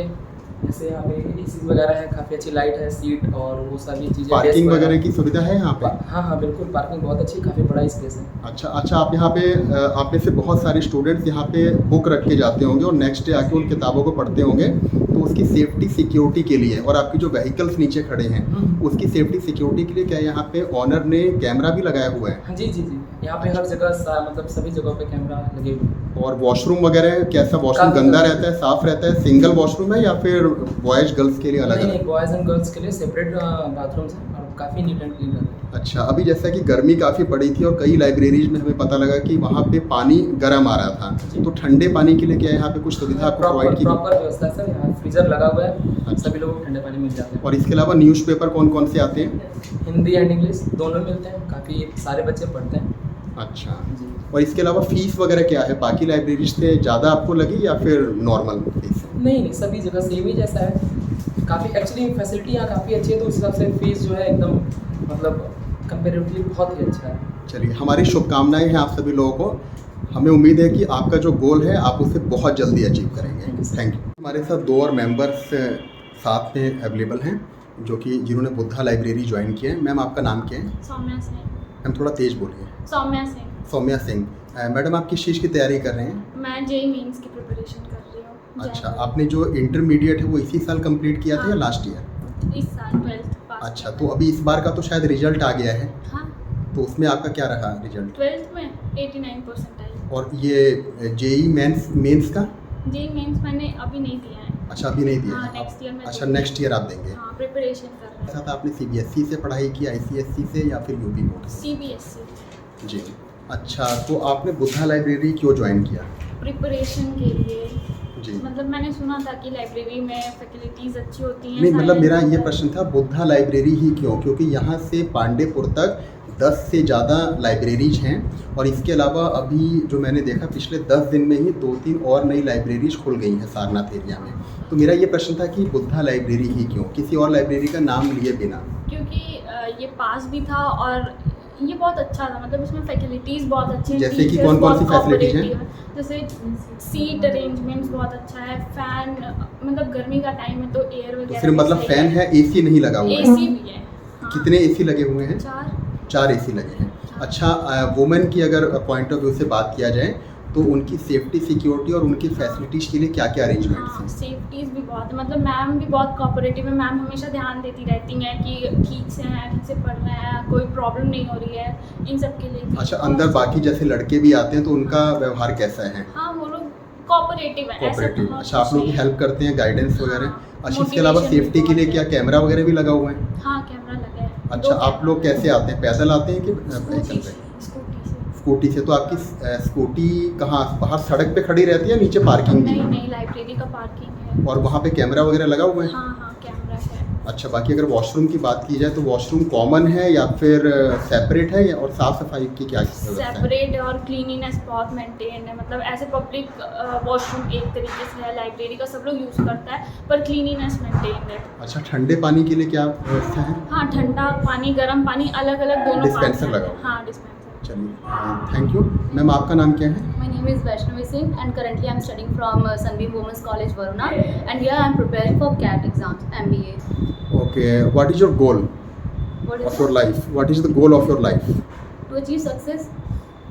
Speaker 6: जैसे यहाँ पे एसी वगैरह है, काफ़ी अच्छी लाइट है, सीट और वो सभी चीज़ें।
Speaker 1: पार्किंग वगैरह की सुविधा है यहाँ पे?
Speaker 6: हाँ हाँ बिल्कुल, पार्किंग बहुत अच्छी, काफ़ी बड़ा स्पेस है।
Speaker 1: अच्छा अच्छा, आप यहाँ पे आप में से बहुत सारे स्टूडेंट्स यहाँ पे बुक रख के जाते होंगे और नेक्स्ट डे आके उन किताबों को पढ़ते होंगे, तो उसकी सेफ्टी सिक्योरिटी के लिए और आपकी जो व्हीकल्स नीचे खड़े हैं उसकी सेफ्टी सिक्योरिटी के लिए क्या यहाँ पे ऑनर ने कैमरा भी लगाया हुआ है?
Speaker 6: हाँ जी जी जी, यहाँ पे हर जगह मतलब सभी जगहों पे कैमरा लगे हुए हैं।
Speaker 1: और वॉशरूम वगैरह कैसा? वॉशरूम
Speaker 6: काफी
Speaker 1: गंदा
Speaker 6: अच्छा।
Speaker 1: रहता है, साफ रहता है? सिंगल वॉशरूम है या फिर बॉयज गर्ल्स के लिए अलग
Speaker 6: नहीं
Speaker 1: अलग?
Speaker 6: नहीं, बॉयज़ एंड गर्ल्स के लिए सेपरेट बाथरूम्स हैं और काफ़ी नीट एंड क्लीन रहते हैं।
Speaker 1: अच्छा, अभी जैसा कि गर्मी काफ़ी पड़ी थी और कई लाइब्रेरीज में हमें पता लगा कि वहाँ पे पानी गर्म आ रहा था, तो ठंडे पानी के लिए क्या यहाँ पे कुछ सुविधा आपको प्रोवाइड की?
Speaker 6: प्रॉपर व्यवस्था है सर, यहाँ फ्रीजर लगा हुआ है, सभी लोगों को ठंडे पानी मिल जाते हैं।
Speaker 1: और इसके अलावा न्यूज़पेपर कौन कौन से आते हैं?
Speaker 6: हिंदी एंड इंग्लिश दोनों मिलते हैं, काफ़ी सारे बच्चे पढ़ते हैं
Speaker 1: अच्छा,
Speaker 6: जी।
Speaker 1: और इसके अलावा फीस वगैरह क्या है? बाकी लाइब्रेरी से ज़्यादा आपको लगी या फिर नॉर्मल फीस?
Speaker 6: नहीं नहीं, सभी जगह सेम ही जैसा है। काफ़ी एक्चुअली फैसिलिटी यहाँ काफ़ी अच्छी है, तो उस हिसाब से फीस जो है एकदम मतलब कंपेरेटिवली बहुत ही अच्छा है।
Speaker 1: चलिए, हमारी शुभकामनाएं हैं आप सभी लोगों को। हमें उम्मीद है कि आपका जो गोल है आप उसे बहुत जल्दी अचीव करेंगे।
Speaker 6: Thank you, sir.
Speaker 1: Thank you. हमारे साथ 2 और मेंबर्स साथ में अवेलेबल हैं जो कि जिन्होंने बुद्धा लाइब्रेरी ज्वाइन किया है। मैम, आपका नाम क्या है?
Speaker 7: सौम्या सिंह।
Speaker 1: मैम, थोड़ा तेज़ बोलिए।
Speaker 7: सौम्या सिंह।
Speaker 1: सौम्या सिंह। मैडम, आप किस चीज़ की तैयारी कर रहे हैं?
Speaker 7: मैं जेई मेंस की प्रिपरेशन कर रही हूँ।
Speaker 1: अच्छा, आपने जो इंटरमीडिएट है वो इसी साल कंप्लीट किया था या
Speaker 7: हाँ।
Speaker 1: Last year?
Speaker 7: इस साल 12th पास।
Speaker 1: अच्छा, तो अभी इस बार का तो शायद रिजल्ट आ गया है,
Speaker 7: हाँ,
Speaker 1: तो उसमें आपका क्या रहा रिजल्ट?
Speaker 7: 12th में 89% आई।
Speaker 1: और ये जेई मेंस का?
Speaker 7: जेई मेंस मैंने अभी नहीं दिया है।
Speaker 1: अच्छा, अभी नहीं दिया
Speaker 7: हाँ,
Speaker 1: है।
Speaker 7: next year में
Speaker 1: अच्छा,
Speaker 7: दूंगी।
Speaker 1: नेक्स्ट ईयर आप देंगे।
Speaker 7: हाँ, प्रिपरेशन कर रहे हैं।
Speaker 1: साथ आपने सीबीएसई से पढ़ाई की, आईसीएसई से या फिर यूपी बोर्ड से?
Speaker 7: CBSE
Speaker 1: जी। अच्छा, तो आपने बुद्धा लाइब्रेरी क्यों ज्वाइन किया?
Speaker 7: प्रिपरेशन के लिए।
Speaker 1: जी।
Speaker 7: मतलब मैंने सुना था कि लाइब्रेरी में फैसिलिटीज़ अच्छी होती हैं।
Speaker 1: नहीं, मतलब
Speaker 7: silence
Speaker 1: मेरा ये
Speaker 7: होता है।
Speaker 1: प्रश्न था बुद्धा लाइब्रेरी ही क्यों? क्योंकि यहाँ से पांडेपुर तक 10 से ज़्यादा लाइब्रेरीज हैं और इसके अलावा अभी जो मैंने देखा पिछले 10 दिन में ही 2-3 और नई लाइब्रेरीज खुल गई हैं सारनाथ एरिया में। तो मेरा ये प्रश्न था कि बुद्धा लाइब्रेरी ही क्यों, किसी और लाइब्रेरी का नाम लिए बिना?
Speaker 7: क्योंकि ये पास भी था और ये बहुत अच्छा था। मतलब इसमें फैसिलिटीज़ बहुत अच्छी हैं।
Speaker 1: जैसे कि
Speaker 7: teachers
Speaker 1: कौन-कौन सी
Speaker 7: बहुत
Speaker 1: facilities हैं?
Speaker 7: cooperative हैं। जैसे सीट अरेंजमेंट्स बहुत अच्छा है। फ़ैन, मतलब गर्मी का टाइम है तो एयर
Speaker 1: तो
Speaker 7: वगैरह
Speaker 1: फिर
Speaker 7: भी
Speaker 1: मतलब
Speaker 7: सही
Speaker 1: फैन है, एसी नहीं लगा हुआ है?
Speaker 7: एसी भी है। हाँ,
Speaker 1: कितने एसी लगे हुए हैं? 4 एसी लगे हैं। अच्छा, वुमेन की अगर पॉइंट ऑफ व्यू से बात किया जाए तो उनकी सेफ्टी सिक्योरिटी और उनकी फैसिलिटीज़ के लिए क्या क्या अरेंजमेंट्स
Speaker 7: हाँ,
Speaker 1: हैं?
Speaker 7: सेफ्टीज़ भी बहुत है। मतलब मैम भी बहुत कोऑपरेटिव है। मैम हमेशा ध्यान देती रहती हैं कि ठीक से हैं, ठीक से पढ़ रहे हैं, कोई प्रॉब्लम नहीं हो रही है, इन सब के लिए भी।
Speaker 1: अच्छा, अंदर बाकी जैसे लड़के भी आते हैं तो उनका व्यवहार कैसा है?
Speaker 7: हाँ, वो लोग कोऑपरेटिव हैं। ऐसा
Speaker 1: कोऑपरेटिव।
Speaker 7: बहुत
Speaker 1: अच्छा, आप लोग की
Speaker 7: कुछ नहीं
Speaker 1: हेल्प करते हैं, गाइडेंस वगैरह?
Speaker 7: हाँ,
Speaker 1: अच्छा, इसके अलावा
Speaker 7: motivation भी
Speaker 1: सेफ्टी के लिए
Speaker 7: बहुत
Speaker 1: क्या
Speaker 7: है।
Speaker 1: कैमरा वगैरह भी लगा हुआ है?
Speaker 7: है। हाँ, कैमरा लगा है।
Speaker 1: अच्छा,
Speaker 7: 2
Speaker 1: आप लोग कैसे आते हैं? पैदल आते हैं कि व्हीकल
Speaker 7: स्कूटी
Speaker 1: पे?
Speaker 7: से। स्कूटी से।
Speaker 1: स्कूटी से। तो आपकी स्कूटी कहाँ, बाहर सड़क पे खड़ी रहती है या नीचे पार्किंग
Speaker 7: नहीं
Speaker 1: की?
Speaker 7: नहीं, लाइब्रेरी का पार्किंग है।
Speaker 1: और वहाँ पे कैमरा वगैरह लगा हुआ है?
Speaker 7: हाँ हाँ, कैमरा है।
Speaker 1: अच्छा, बाकी अगर वॉशरूम की बात की जाए तो वॉशरूम कॉमन है या फिर सेपरेट है और साफ़ सफाई की क्या व्यवस्था है?
Speaker 7: सेपरेट और क्लीनिनेस बहुत मेंटेन्ड है। मतलब ऐसे पब्लिक वॉशरूम एक तरीके से है, लाइब्रेरी का सब लोग यूज़ करता है, पर क्लीनिनेस मेंटेन्ड है।
Speaker 1: अच्छा, ठंडे पानी के लिए क्या व्यवस्था है?
Speaker 7: हाँ, ठंडा पानी, गर्म पानी, अलग अलग दोनों
Speaker 1: Dispenser
Speaker 7: पानी
Speaker 1: लगा
Speaker 7: है।
Speaker 1: हुआ है।
Speaker 7: हाँ, डिस्पेंसर।
Speaker 1: चलिए, थैंक यू। मैम, आपका नाम क्या है?
Speaker 8: My name is Vaishnavi Singh and currently I am studying from Sunbeam Women's College, Varuna, and here I am preparing for CAT exams, MBA.
Speaker 1: Okay, what is your goal
Speaker 8: What
Speaker 1: of
Speaker 8: is
Speaker 1: your
Speaker 8: that?
Speaker 1: life? What is the goal of your life?
Speaker 8: To achieve success,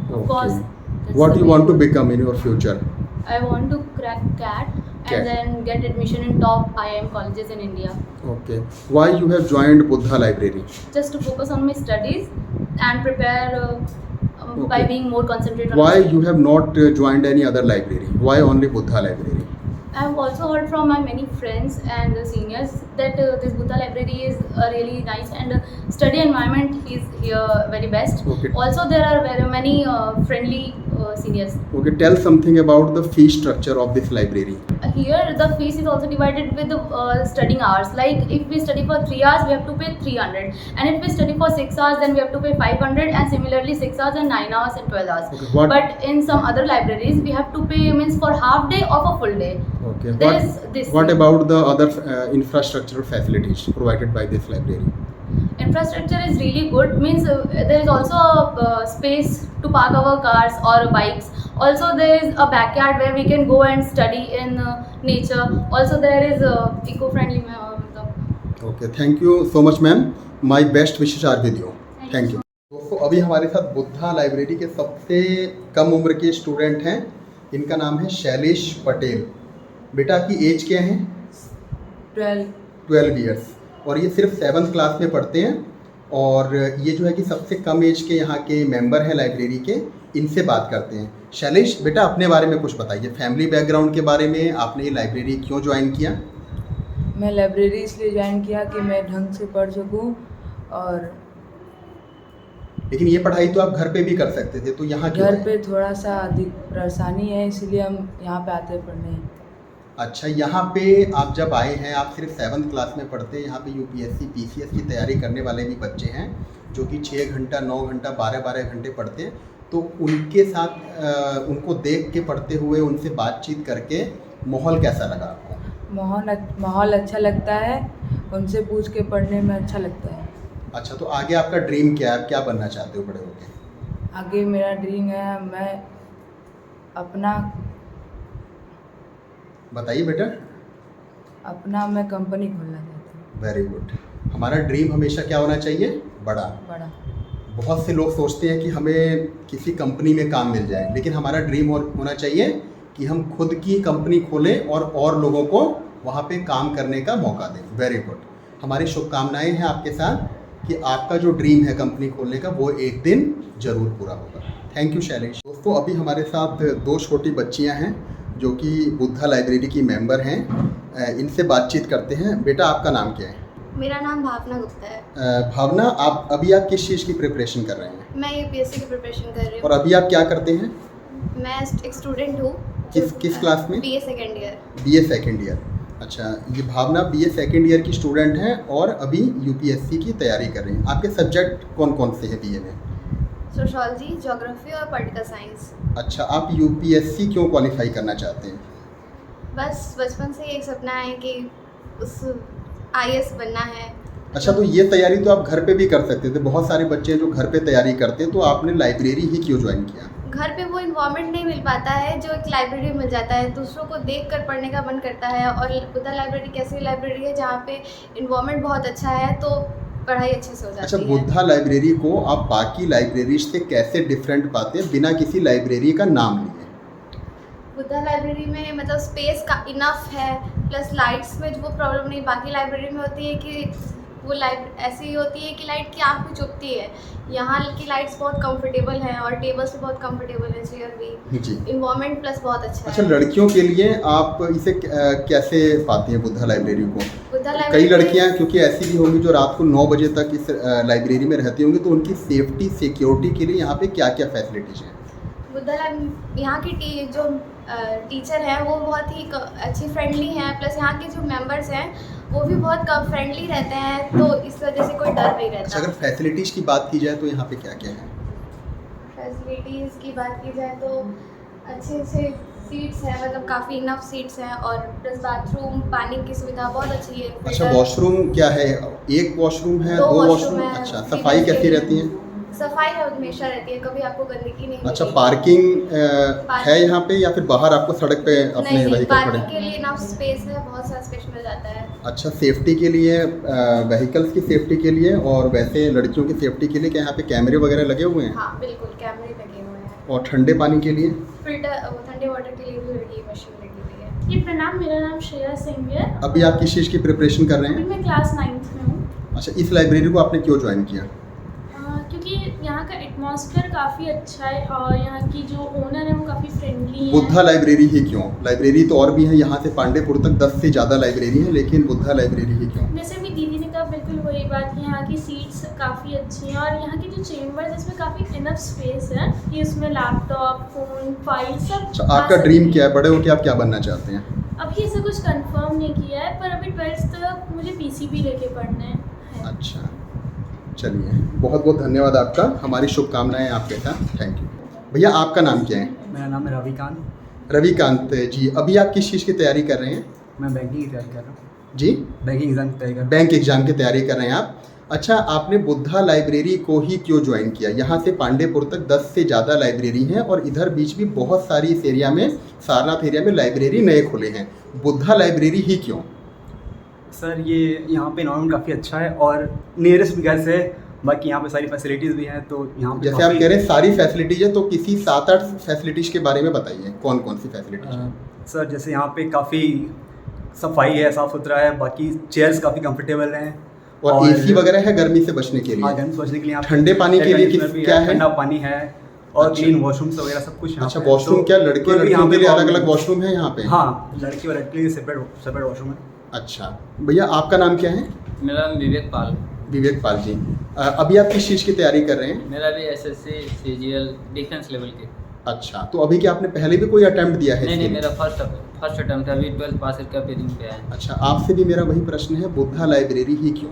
Speaker 8: of
Speaker 1: Okay.
Speaker 8: course. that's
Speaker 1: What
Speaker 8: the
Speaker 1: do you want to
Speaker 8: main-
Speaker 1: become in your future?
Speaker 8: I want to crack CAT and
Speaker 1: CAT.
Speaker 8: then get admission in top IIM colleges in India.
Speaker 1: Okay. Why you have joined Buddha Library?
Speaker 8: Just to focus on my studies and prepare by
Speaker 1: Okay.
Speaker 8: being more concentrated on
Speaker 1: Why
Speaker 8: my studies.
Speaker 1: you have not joined any other library? Why only Buddha Library?
Speaker 8: I have also heard from my many friends and seniors that this Buddha library is really nice and study environment is here very best.
Speaker 1: Okay.
Speaker 8: Also, there are very many friendly seniors.
Speaker 1: Okay, tell something about the fee structure of this library.
Speaker 8: Here, the fees is also divided with the studying hours. Like if we study for 3 hours, we have to pay 300, and if we study for 6 hours, then we have to pay 500, and similarly 6 hours and 9 hours and 12 hours.
Speaker 1: Okay, what-
Speaker 8: But in some other libraries, we have to pay means for half day or for full day.
Speaker 1: Okay.
Speaker 8: There
Speaker 1: What,
Speaker 8: is this
Speaker 1: what
Speaker 8: thing.
Speaker 1: about the other infrastructural facilities provided by this library?
Speaker 8: Infrastructure is really good. Means there is also a space to park our cars or bikes. Also there is a backyard where we can go and study in nature. Also there is eco-friendly
Speaker 1: okay, thank you so much ma'am, my best wishes are with you, thank you. दोस्तों अभी हमारे साथ Buddha library के सबसे कम उम्र के student हैं, इनका नाम है शैलेश पटेल। बेटा की एज क्या है? 12 ईयर्स, और ये सिर्फ 7th क्लास में पढ़ते हैं। और ये जो है कि सबसे कम एज के यहाँ के मेंबर हैं लाइब्रेरी के, इनसे बात करते हैं। शैलेश बेटा अपने बारे में कुछ बताइए, फैमिली बैकग्राउंड के बारे में, आपने ये लाइब्रेरी क्यों ज्वाइन किया?
Speaker 9: मैं लाइब्रेरी इसलिए ज्वाइन किया कि मैं ढंग से पढ़ सकूं, और
Speaker 1: लेकिन ये पढ़ाई तो आप घर पे भी कर सकते थे, तो यहाँ क्यों
Speaker 9: घर
Speaker 1: आए?
Speaker 9: पे थोड़ा सा अधिक परेशानी है, इसलिए हम यहाँ पे आते हैं पढ़ने।
Speaker 1: अच्छा, यहाँ पे आप जब आए हैं, आप सिर्फ 7th क्लास में पढ़ते हैं, यहाँ पे यूपीएससी पीसीएस की तैयारी करने वाले भी बच्चे हैं जो कि 6 घंटा 9 घंटा 12 घंटे पढ़ते हैं। तो उनके साथ उनको देख के पढ़ते हुए, उनसे बातचीत करके माहौल कैसा लगा आपको?
Speaker 9: माहौल अच्छा लगता है, उनसे पूछ के पढ़ने में अच्छा लगता है।
Speaker 1: अच्छा, तो आगे आपका ड्रीम क्या है, क्या बनना चाहते हो बड़े होके?
Speaker 9: आगे मेरा ड्रीम है, मैं अपना
Speaker 1: बताइए बेटा।
Speaker 9: मैं कंपनी खोलना चाहता हूँ।
Speaker 1: Very good. हमारा ड्रीम हमेशा क्या होना चाहिए? बड़ा। बहुत से लोग सोचते हैं कि हमें किसी कंपनी में काम मिल जाए, लेकिन हमारा ड्रीम होना चाहिए कि हम खुद की कंपनी खोलें और लोगों को वहाँ पे काम करने का मौका दें। Very good. हमारी शुभकामनाएं हैं आपके साथ कि आपका जो ड्रीम है कंपनी खोलने का, वो एक दिन ज़रूर पूरा होगा। Thank you Shailesh. दोस्तों अभी हमारे साथ 2 छोटी बच्चियाँ हैं जो कि बुद्धा लाइब्रेरी की मेंबर हैं, इनसे बातचीत करते हैं। बेटा आपका नाम क्या है?
Speaker 10: मेरा नाम भावना गुप्ता है।
Speaker 1: भावना, आप किस चीज़ की प्रिपरेशन कर रहे हैं?
Speaker 10: मैं यूपीएससी की प्रिपरेशन कर रही हूँ।
Speaker 1: और अभी आप क्या करते हैं?
Speaker 10: मैं एक स्टूडेंट हूँ।
Speaker 1: किस क्लास में?
Speaker 10: BA second year.
Speaker 1: BA second year. अच्छा, ये भावना बीए सेकेंड ईयर की स्टूडेंट हैं और अभी यूपीएससी की तैयारी कर रही हैं। आपके सब्जेक्ट कौन कौन से हैं बीए में?
Speaker 10: सोशोलॉजी, ज्योग्राफी और पॉलिटिकल साइंस।
Speaker 1: अच्छा, आप यूपीएससी क्यों क्वालिफाई करना चाहते हैं?
Speaker 10: बस बचपन से एक सपना है कि उस आईएएस बनना है।
Speaker 1: अच्छा, तो ये तैयारी तो आप घर पे भी कर सकते थे। बहुत सारे बच्चे जो घर पे तैयारी करते हैं, तो आपने लाइब्रेरी ही क्यों ज्वाइन किया?
Speaker 10: घर पे वो इन्वायरमेंट नहीं मिल पाता है जो एक लाइब्रेरी में मिल जाता है। दूसरों को देख कर पढ़ने का मन करता है, और बुद्धा लाइब्रेरी कैसी लाइब्रेरी है जहाँ पे इन्वायरमेंट बहुत अच्छा है, तो पढ़ाई अच्छे से हो जाती है।
Speaker 1: अच्छा, बुद्धा लाइब्रेरी को आप बाकी लाइब्रेरी से कैसे डिफरेंट पाते हैं बिना किसी लाइब्रेरी का नाम लिए?
Speaker 10: बुद्धा लाइब्रेरी में मतलब स्पेस का इनफ है, प्लस लाइट्स में जो प्रॉब्लम नहीं बाकी लाइब्रेरी में होती है कि वो लाइट ऐसी होती है कि लाइट की आँख भी चुभती है। यहाँ की लाइट्स बहुत कंफर्टेबल हैं और टेबल्स भी बहुत कंफर्टेबल है, चेयर भी जी। इन्वायरमेंट प्लस बहुत अच्छा
Speaker 1: है। लड़कियों के लिए आप इसे कैसे पाती हैं बुद्धा लाइब्रेरी को?
Speaker 10: बुद्धा लाइब्रेरी
Speaker 1: कई लड़कियाँ क्योंकि ऐसी भी होंगी जो रात को 9 बजे तक इस लाइब्रेरी में रहती होंगी, तो उनकी सेफ्टी सिक्योरिटी के लिए यहाँ पे क्या क्या फैसिलिटीज़ हैं?
Speaker 10: बुद्धा यहाँ की जो टीचर हैं वो बहुत ही अच्छी फ्रेंडली हैं, प्लस यहाँ के जो मेंबर्स हैं वो भी बहुत फ्रेंडली रहते हैं, तो इस वजह से कोई डर नहीं रहता।
Speaker 1: अच्छा, अगर फैसिलिटीज़ की बात की जाए तो यहाँ पे क्या क्या है?
Speaker 10: फैसिलिटीज़ की बात की जाए तो अच्छे सीट्स हैं, मतलब काफ़ी इनफ सीट्स हैं, और प्लस बाथरूम, पानी की सुविधा बहुत अच्छी है।
Speaker 1: अच्छा, वॉशरूम क्या है? एक वॉशरूम है, 2 वॉशरूम? अच्छा, सफाई कैसी रहती है?
Speaker 10: सफाई हमेशा रहती है, कभी आपको गंदगी नहीं।
Speaker 1: अच्छा, पार्किंग है यहाँ पे या फिर बाहर आपको सड़क पे अपने व्हीकल खड़े?
Speaker 10: पार्किंग के लिए इनफ स्पेस है, बहुत सारा स्पेस मिल जाता है।
Speaker 1: अच्छा, सेफ्टी के लिए, व्हीकल्स की सेफ्टी के लिए और वैसे लड़कियों की सेफ्टी के लिए क्या यहाँ पे कैमरे वगैरह लगे हुए हैं?
Speaker 10: हाँ बिल्कुल, कैमरे लगे हुए हैं।
Speaker 1: और ठंडे पानी के लिए?
Speaker 10: फिल्टर, ठंडे वाटर के लिए भी लगी मशीन लगी हुई है।
Speaker 11: जी प्रणाम, मेरा नाम श्रेया सिंह है।
Speaker 1: अभी आप किस चीज़ की प्रिपरेशन कर रहे हैं?
Speaker 11: मैं क्लास 9th में हूँ।
Speaker 1: अच्छा, इस लाइब्रेरी को आपने क्यों ज्वाइन किया?
Speaker 11: क्योंकि यहाँ का एटमॉस्फेयर काफ़ी अच्छा है और यहाँ की जो ओनर है वो काफ़ी फ्रेंडली है।
Speaker 1: बुद्धा लाइब्रेरी ही क्यों? लाइब्रेरी तो और भी है, यहाँ से पांडेपुर तक 10 से ज़्यादा लाइब्रेरी है, लेकिन बुद्धा लाइब्रेरी ही क्यों?
Speaker 11: जैसे अभी दीदी ने कहा बिल्कुल वही बात कि यहाँ की सीट्स काफ़ी अच्छी हैं और यहाँ की जो चेम्बर्स इसमें काफ़ी इनफ स्पेस है कि उसमें लैपटॉप, फ़ोन, फाइल सब।
Speaker 1: अच्छा, आपका ड्रीम क्या है? बड़े होकर आप क्या बनना चाहते हैं?
Speaker 11: अभी ऐसा कुछ कंफर्म नहीं किया है, पर अभी 12th तक मुझे पीसीबी लेके पढ़ना है।
Speaker 1: अच्छा, चलिए, बहुत बहुत धन्यवाद आपका, हमारी शुभकामनाएं आपके साथ। Thank you. भैया आपका नाम क्या है?
Speaker 12: मेरा नाम है रविकांत।
Speaker 1: रविकांत जी, अभी आप किस चीज़ की तैयारी कर रहे हैं?
Speaker 12: मैं बैंकिंग की तैयारी कर रहा हूँ।
Speaker 1: जी,
Speaker 12: बैंकिंग एग्ज़ाम की तैयारी कर रहा हूँ।
Speaker 1: बैंक एग्ज़ाम की तैयारी कर रहे हैं आप। अच्छा, आपने बुद्धा लाइब्रेरी को ही क्यों ज्वाइन किया? यहाँ से पांडेपुर तक 10 से ज़्यादा लाइब्रेरी हैं और इधर बीच भी बहुत सारी इस एरिया में, सारनाथ एरिया में लाइब्रेरी नए खुले हैं। बुद्धा लाइब्रेरी ही क्यों?
Speaker 12: सर ये यहाँ पे इन्वायरमेंट काफ़ी अच्छा है और नियरेस्ट भी घर से है, बाकी यहाँ पे सारी फैसिलिटीज़ भी हैं, तो यहाँ पे
Speaker 1: जैसे आप कह रहे हैं सारी फैसिलिटीज़ है, तो किसी 7-8 फैसिलिटीज़ के बारे में बताइए, कौन कौन सी फैसिलिटीज़?
Speaker 12: सर जैसे यहाँ पे काफ़ी सफाई है, साफ़ सुथरा है, बाकी चेयर्स काफ़ी कंफर्टेबल हैं
Speaker 1: और एसी वगैरह है गर्मी से बचने के लिए?
Speaker 12: हाँ, गर्मी से बचने के लिए।
Speaker 1: ठंडे पानी के लिए क्या है?
Speaker 12: ठंडा पानी है और क्लीन वॉशरूम्स वगैरह सब कुछ।
Speaker 1: अच्छा, वॉशरूम क्या लड़के लड़कियों के लिए अलग अलग वॉशरूम है यहाँ पे?
Speaker 12: हाँ, लड़की और लड़के के लिए सेपरेट वॉशरूम है।
Speaker 1: अच्छा भैया, आपका नाम क्या है?
Speaker 13: मेरा नाम विवेक पाल।
Speaker 1: विवेक पाल जी, अभी आप किस चीज़ की तैयारी कर रहे हैं?
Speaker 13: मेरा भी एसएससी सीजीएल डिफेंस लेवल के।
Speaker 1: अच्छा, तो अभी क्या आपने पहले भी कोई अटेम्प्ट दिया है?
Speaker 13: नहीं, मेरा फर्स्ट अटेम्प्ट है, अभी 12th पास करके अपेयरिंग पे आया है।
Speaker 1: अच्छा, आपसे भी मेरा वही प्रश्न है, बुद्धा लाइब्रेरी ही क्यों?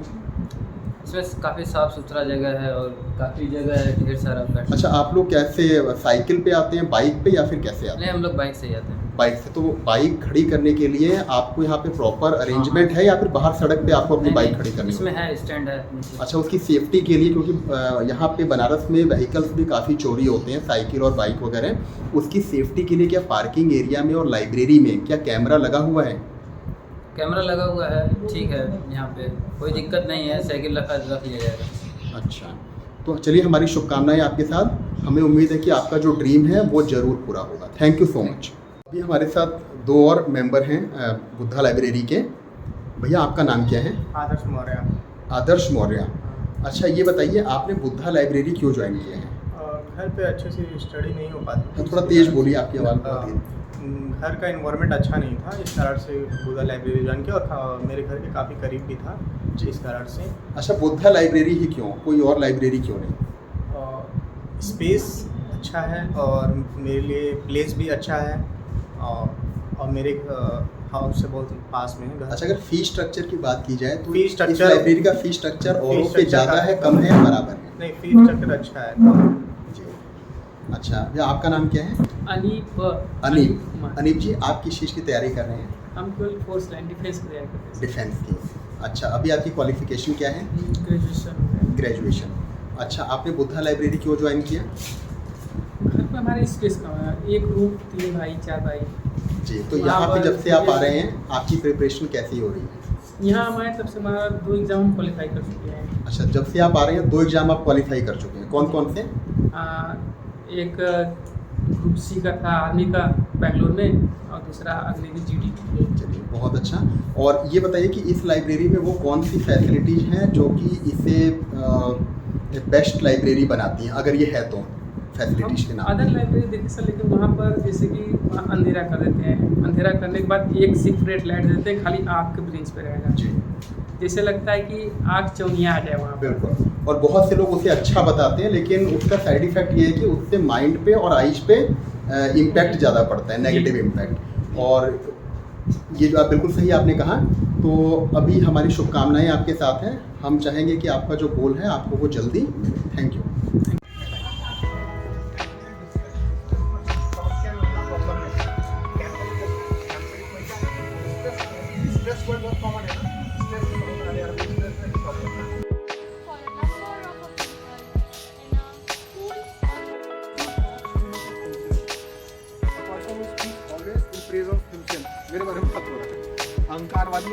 Speaker 13: इसमें काफ़ी साफ़ सुथरा जगह है और काफ़ी जगह है, ढेर सारा बैठ।
Speaker 1: अच्छा, आप लोग कैसे, साइकिल पे आते हैं, बाइक पे, या फिर कैसे आते हैं?
Speaker 13: नहीं, हम लोग बाइक से ही आते हैं।
Speaker 1: बाइक से? तो बाइक खड़ी करने के लिए आपको यहाँ पे प्रॉपर अरेंजमेंट है या फिर बाहर सड़क पे आपको अपनी बाइक खड़ी करनी
Speaker 13: इसमें
Speaker 1: होगी?
Speaker 13: है, स्टैंड है।
Speaker 1: अच्छा, उसकी सेफ्टी के लिए, क्योंकि यहाँ पे बनारस में व्हीकल्स भी काफ़ी चोरी होते हैं, साइकिल और बाइक वगैरह, उसकी सेफ्टी के लिए क्या पार्किंग एरिया में और लाइब्रेरी में क्या कैमरा लगा हुआ है?
Speaker 13: कैमरा लगा हुआ है, ठीक है, यहाँ पे कोई दिक्कत नहीं है, साइकिल रख लिया जाएगा।
Speaker 1: अच्छा, तो चलिए, हमारी शुभकामनाएं आपके साथ, हमें उम्मीद है कि आपका जो ड्रीम है वो ज़रूर पूरा होगा। Thank you so much. अभी हमारे साथ 2 और मेंबर हैं बुद्धा लाइब्रेरी के। भैया, आपका नाम क्या है?
Speaker 14: आदर्श मौर्य।
Speaker 1: आदर्श मौर्य। अच्छा, ये बताइए, आपने बुद्धा लाइब्रेरी क्यों ज्वाइन किया है?
Speaker 14: घर पे अच्छे से स्टडी नहीं हो पाती।
Speaker 1: थोड़ा तेज बोलिए, आपकी आवाज़ बहुत तेज।
Speaker 14: घर का इन्वायरमेंट अच्छा नहीं था, इस कारण से बुद्धा लाइब्रेरी ज्वाइन किया और मेरे घर के काफ़ी करीब भी था, इस कारण से।
Speaker 1: अच्छा, बुद्धा लाइब्रेरी ही क्यों, कोई और लाइब्रेरी क्यों नहीं?
Speaker 14: स्पेस अच्छा है और मेरे लिए प्लेस भी अच्छा है और मेरे हाउस से बहुत पास में है घर।
Speaker 1: अच्छा, अगर फीस स्ट्रक्चर की बात की जाए तो
Speaker 14: फीस
Speaker 1: इस
Speaker 14: स्ट्रक्चर,
Speaker 1: लाइब्रेरी का फीस स्ट्रक्चर औरों से ज़्यादा है, कम है, बराबर है?
Speaker 14: नहीं, फीस स्ट्रक्चर अच्छा है जी।
Speaker 1: अच्छा भैया, आपका नाम क्या है?
Speaker 15: अनीप।
Speaker 1: अनीप जी, आप किस चीज़ की तैयारी कर रहे हैं?
Speaker 15: हम 12th फोर्स लाइन डिफेंस की तैयारी करते हैं।
Speaker 1: डिफेंस की। अच्छा, अभी आपकी क्वालिफिकेशन क्या है? ग्रेजुएशन। अच्छा, आपने बुद्धा लाइब्रेरी क्यों ज्वाइन किया?
Speaker 15: घर पे हमारे स्पेस कम है, एक रूम 3 भाई 4 भाई
Speaker 1: जी। तो यहाँ पे जब से आप आ रहे हैं, आपकी प्रिपरेशन कैसी हो रही है?
Speaker 15: यहाँ हमारे तब से हमारा 2 एग्ज़ाम हम क्वालिफाई कर चुके हैं।
Speaker 1: अच्छा, जब से आप आ रहे हैं 2 एग्ज़ाम आप क्वालिफाई कर चुके हैं, कौन कौन से?
Speaker 15: एक ग्रुप सी का था आर्मी का बेंगलोर में, और दूसरा अग्नि की जीडी।
Speaker 1: चलिए, बहुत अच्छा। और ये बताइए कि इस लाइब्रेरी में वो कौन सी फैसिलिटीज़ हैं जो कि इसे बेस्ट लाइब्रेरी बनाती हैं, अगर ये है तो, फैसिलिटीज़ के नाम?
Speaker 15: अदर लाइब्रेरी देखिए सर, लेकिन वहाँ पर जैसे कि वहाँ अंधेरा कर देते हैं, अंधेरा करने के बाद एक सीक्रेट लाइट देते हैं, खाली आग के ब्रेंच पे रहेगा
Speaker 1: जी।
Speaker 15: जैसे लगता है कि आग चौनिया आ जाए वहाँ पर।
Speaker 1: बिल्कुल, और बहुत से लोग उसे अच्छा बताते हैं, लेकिन उसका साइड इफ़ेक्ट ये है कि उससे माइंड पे और आइज पे इम्पैक्ट ज़्यादा पड़ता है, नेगेटिव इम्पैक्ट। और ये जो आप बिल्कुल सही आपने कहा। तो अभी हमारी शुभकामनाएं आपके साथ हैं, हम चाहेंगे कि आपका जो गोल है आपको वो जल्दी मिले। Thank you.
Speaker 16: मेरे बारे में बात हो रहा है, अहंकारवादी